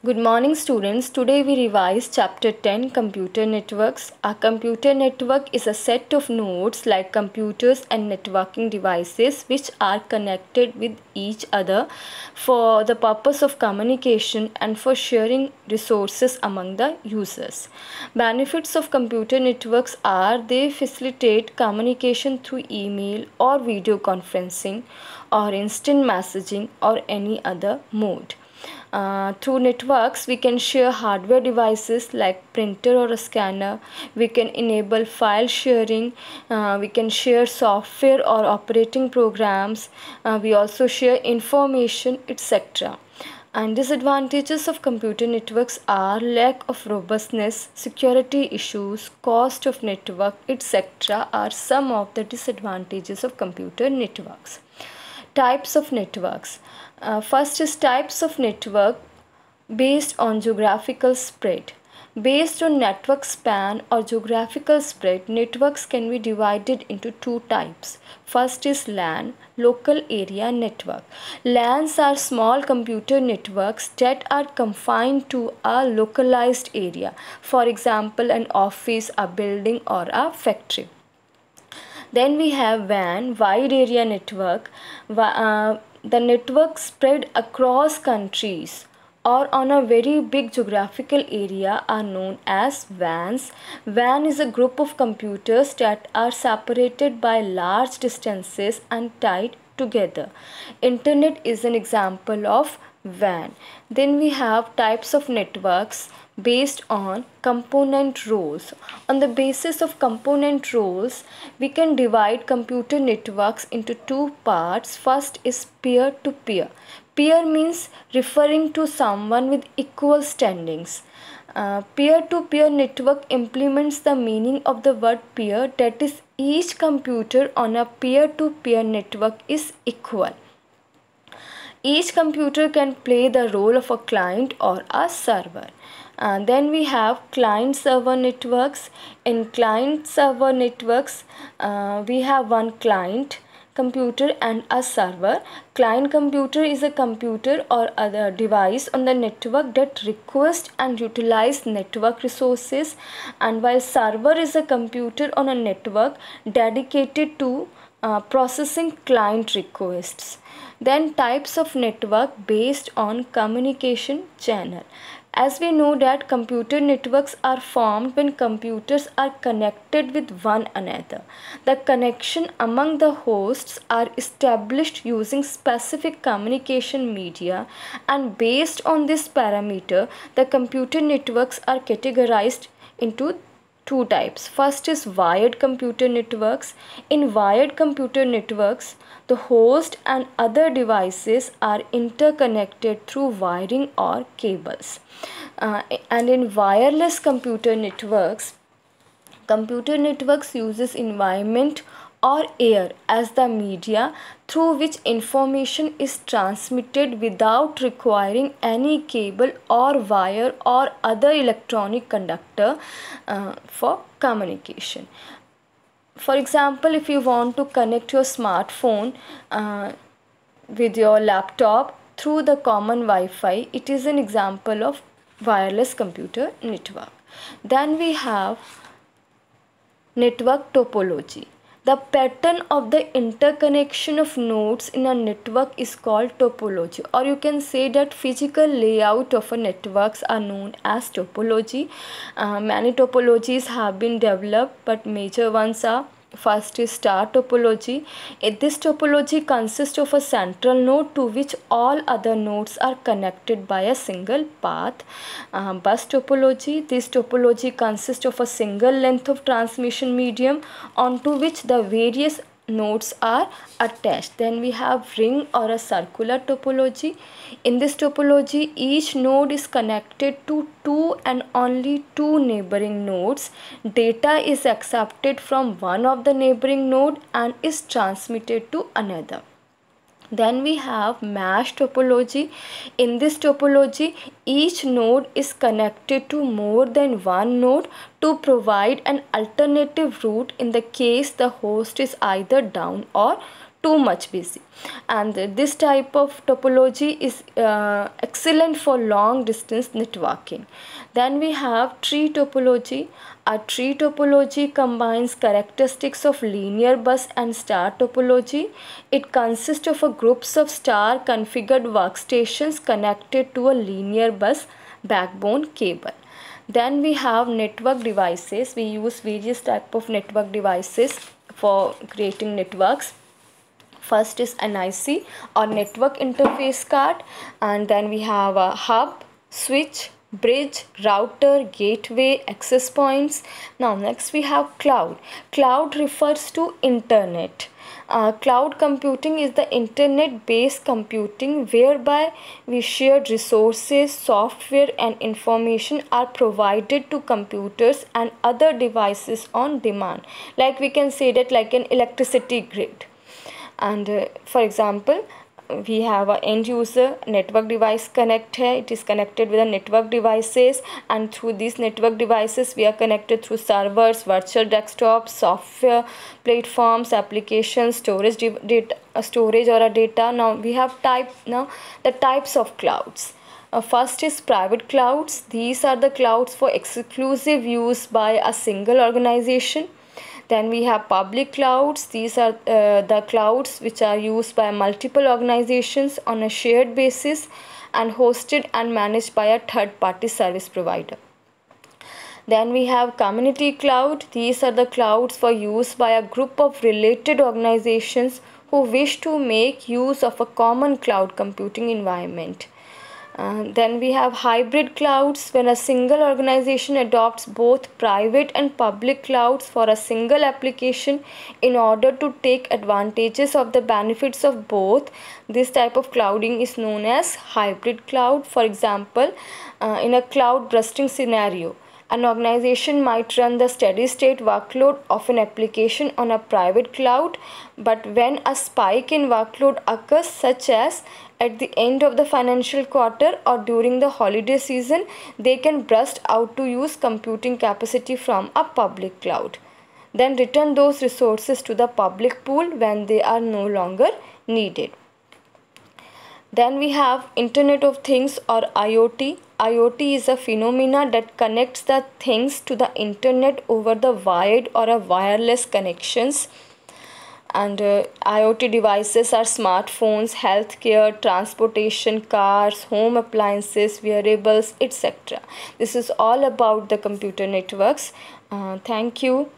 Good morning students. Today we revise chapter 10 computer networks. A computer network is a set of nodes like computers and networking devices which are connected with each other for the purpose of communication and for sharing resources among the users. Benefits of computer networks are they facilitate communication through email or video conferencing or instant messaging or any other mode. Through networks, we can share hardware devices like printer or a scanner. We can enable file sharing. We can share software or operating programs. We also share information, etc. And disadvantages of computer networks are lack of robustness, security issues, cost of network, etc. are some of the disadvantages of computer networks. Types of networks. First is types of network based on geographical spread. Based on network span or geographical spread, networks can be divided into two types. First is LAN, local area network. LANs are small computer networks that are confined to a localized area. For example, an office, a building, or a factory. Then we have WAN, wide area network. The network spread across countries or on a very big geographical area are known as WANs. WAN is a group of computers that are separated by large distances and tied together. Internet is an example of WAN. Then we have types of networks based on component roles. On the basis of component roles, we can divide computer networks into two parts. First is peer-to-peer. Peer means referring to someone with equal standings. Peer-to-peer network implements the meaning of the word peer, that is, each computer on a peer-to-peer network is equal. Each computer can play the role of a client or a server. Then we have client-server networks. In client-server networks, we have one client computer and a server. Client computer is a computer or other device on the network that requests and utilizes network resources, and while server is a computer on a network dedicated to processing client requests. Then types of network based on communication channel. As we know that computer networks are formed when computers are connected with one another. The connection among the hosts are established using specific communication media, and based on this parameter, the computer networks are categorized into two types. First is wired computer networks. In wired computer networks, the host and other devices are interconnected through wiring or cables. And in wireless computer networks uses environment or air as the media through which information is transmitted without requiring any cable or wire or other electronic conductor for communication. For example, if you want to connect your smartphone with your laptop through the common Wi-Fi, it is an example of wireless computer network. Then we have network topology. The pattern of the interconnection of nodes in a network is called topology, or you can say that physical layout of a networks are known as topology. Many topologies have been developed, but major ones are: first is star topology. This topology consists of a central node to which all other nodes are connected by a single path. Bus topology. This topology consists of a single length of transmission medium onto which the various nodes are attached. Then we have ring or a circular topology. In this topology, each node is connected to two and only two neighboring nodes. Data is accepted from one of the neighboring node and is transmitted to another. Then we have mesh topology. In this topology, each node is connected to more than one node to provide an alternative route in the case the host is either down or too much busy. And this type of topology is excellent for long distance networking. Then we have tree topology. A tree topology combines characteristics of linear bus and star topology. It consists of a groups of star configured workstations connected to a linear bus backbone cable. Then we have network devices. We use various type of network devices for creating networks. First is NIC or network interface card, and then we have a hub, switch, bridge, router, gateway, access points. Now next we have cloud. Cloud refers to internet. Cloud computing is the internet based computing whereby we shared resources, software and information are provided to computers and other devices on demand. Like we can say that like an electricity grid. And for example, we have a end user network device connect hai. It is connected with the network devices, and through these network devices we are connected through servers, virtual desktops, software platforms, applications, storage data, storage or a data. Now we have the types of clouds. First is private clouds. These are the clouds for exclusive use by a single organization. Then we have public clouds. These are the clouds which are used by multiple organizations on a shared basis and hosted and managed by a third-party service provider. Then we have community cloud. These are the clouds for use by a group of related organizations who wish to make use of a common cloud computing environment. Then we have hybrid clouds, when a single organization adopts both private and public clouds for a single application in order to take advantages of the benefits of both. This type of clouding is known as hybrid cloud. For example, in a cloud bursting scenario, an organization might run the steady state workload of an application on a private cloud, but when a spike in workload occurs, such as at the end of the financial quarter or during the holiday season, they can burst out to use computing capacity from a public cloud. Then return those resources to the public pool when they are no longer needed. Then we have Internet of Things or IoT. IoT is a phenomena that connects the things to the internet over the wired or a wireless connections. And IoT devices are smartphones, healthcare, transportation, cars, home appliances, wearables, etc. This is all about the computer networks. Thank you.